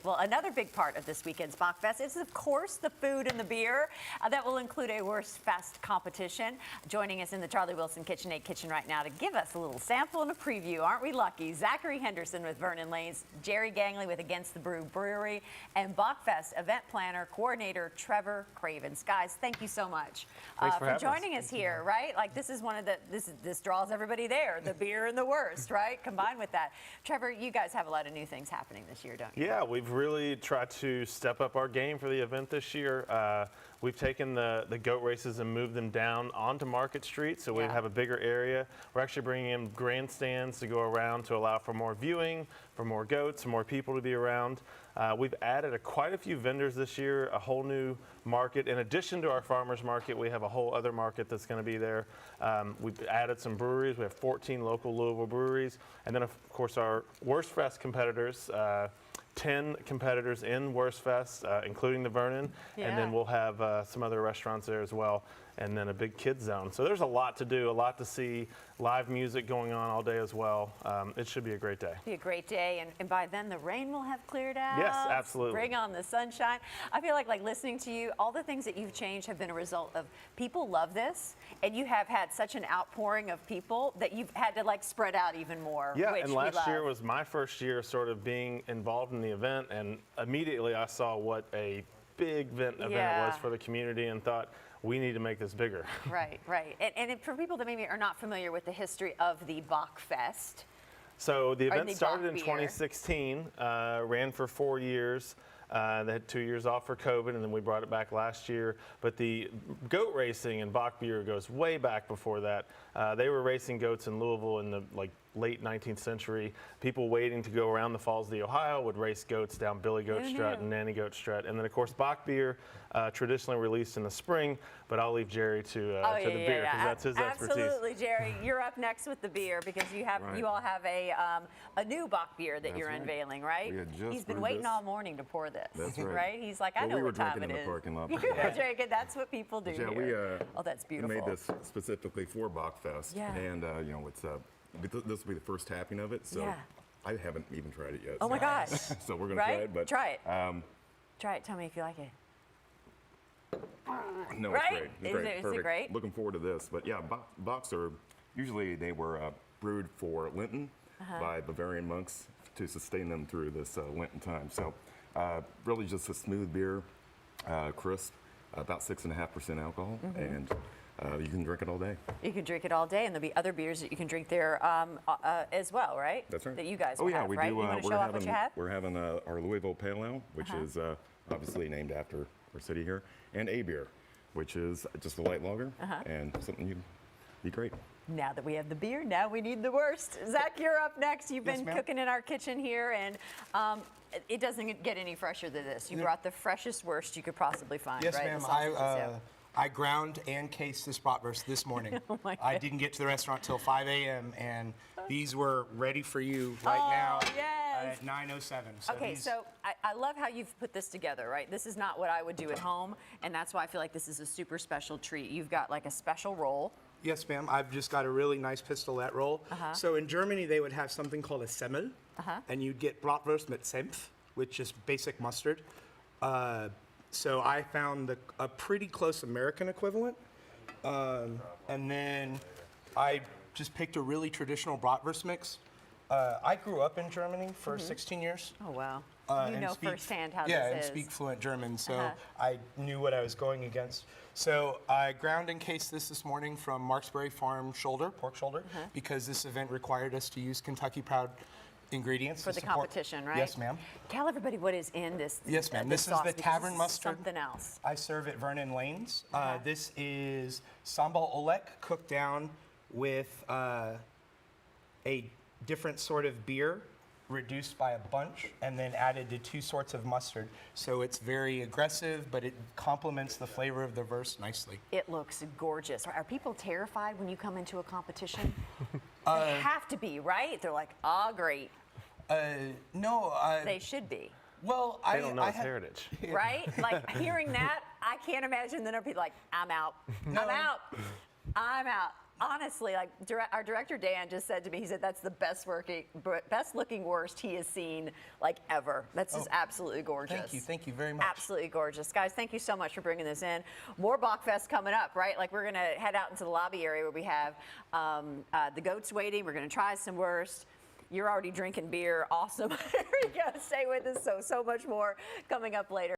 Well, another big part of this weekend's Bock Fest is, of course, the food and the beer. That will include a Worst Fest competition. Joining us in the Charlie Wilson KitchenAid kitchen right now to give us a little sample and a preview, aren't we lucky? Zachary Henderson with Vernon Lanes, Jerry Gangley with Against the Brew Brewery, and Bock Fest event planner, coordinator Trevor Cravens. Guys, thank you so much for joining us here, right? Like, this is one of the, this draws everybody there, the beer and the worst, right? Combined with that. Trevor, you guys have a lot of new things happening this year, don't you? Yeah, we've really tried to step up our game for the event this year. We've taken the goat races and moved them down onto Market Street, so we have a bigger area. We're actually bringing in grandstands to go around to allow for more viewing, for more goats, more people to be around. We've added quite a few vendors this year, a whole new market. In addition to our farmers market, we have a whole other market that's going to be there. We've added some breweries. We have 14 local Louisville breweries. And then, of course, our Worst Fest competitors, 10 competitors in Worst Fest, including the Vernon, and then we'll have some other restaurants there as well, and then a big kids zone. So there's a lot to do, a lot to see, live music going on all day as well. It should be a great day. Be a great day, and by then the rain will have cleared out. Yes, absolutely. Bring on the sunshine. I feel like listening to you, all the things that you've changed have been a result of people love this, and you have had such an outpouring of people that you've had to spread out even more. Yeah, and last year was my first year sort of being involved in the event, and immediately I saw what a big event it was for the community and thought, we need to make this bigger. Right, right. And for people that maybe are not familiar with the history of the Bock Fest. So the event started in 2016, ran for 4 years. They had 2 years off for COVID, and then we brought it back last year. But the goat racing and Bock beer goes way back before that. They were racing goats in Louisville in the late 19th century. People waiting to go around the Falls of the Ohio would race goats down Billy Goat Strut and Nanny Goat Strut. And then, of course, Bock beer, traditionally released in the spring. But I'll leave Jerry to the beer, because that's his expertise. Absolutely, Jerry. You're up next with the beer, because you all have a new Bock beer that you're unveiling, right? He's been waiting all morning to pour this. That's right. He's like, I know what time it is. We were drinking in the parking lot. You were drinking. That's what people do here. Oh, that's beautiful. We made this specifically for Bock Fest. Yeah. And, this will be the first tapping of it, so I haven't even tried it yet. Oh, my gosh. So we're going to try it. But try it. Try it. Tell me if you like it. No, it's great. It's great. Is it great? Looking forward to this. But yeah, Bocks are usually they were brewed for Lenten by Bavarian monks to sustain them through this Lenten time. So really just a smooth beer, crisp, about 6.5% alcohol, and you can drink it all day. You can drink it all day, and there'll be other beers that you can drink there as well, right? That's right. That you guys we have, do. Right? You want to show off what you have? We're having our Louisville Pale Ale, which is obviously named after our city here, and a beer, which is just a light lager, and something you'd be great. Now that we have the beer, now we need the worst. Zach, you're up next. You've been cooking in our kitchen here, and it doesn't get any fresher than this. You brought the freshest worst you could possibly find, yes, right? Ma'am. I ground and cased this bratwurst this morning. I didn't get to the restaurant till 5 a.m. and these were ready for you right now at 9:07. So okay, so I love how you've put this together, right? This is not what I would do at home, and that's why I feel like this is a super special treat. You've got a special roll. Yes, ma'am. I've just got a really nice pistolette roll. So in Germany, they would have something called a Semmel, and you'd get Bratwurst mit Senf, which is basic mustard. So I found a pretty close American equivalent, and then I just picked a really traditional bratwurst mix. I grew up in Germany for 16 years. Oh, wow. You know firsthand how this is. Yeah, and speak fluent German, so I knew what I was going against. So I ground and cased this morning from Marksbury Farm pork shoulder, because this event required us to use Kentucky Proud ingredients for the competition, right? Yes, ma'am. Tell everybody what is in this. Yes, ma'am. This is the tavern mustard. Something else. I serve at Vernon Lanes. This is sambal oleg cooked down with a different sort of beer, reduced by a bunch, and then added to 2 sorts of mustard. So it's very aggressive, but it complements the flavor of the verse nicely. It looks gorgeous. Are people terrified when you come into a competition? They have to be, right? They're like, oh, great. No. They should be. Well, they don't know its heritage. Right? Hearing that, I can't imagine that people like, I'm out. I'm out. I'm out. honestly, like our director Dan just said to me, he said that's the best looking wurst he has seen like ever. That's just absolutely gorgeous. Thank you very much. Absolutely gorgeous. Guys, thank you so much for bringing this in. More Bockfest coming up, right? Like we're gonna head out into the lobby area where we have the goats waiting. We're gonna try some wurst. You're already drinking beer. Awesome. There you go. Stay with us. So much more coming up later.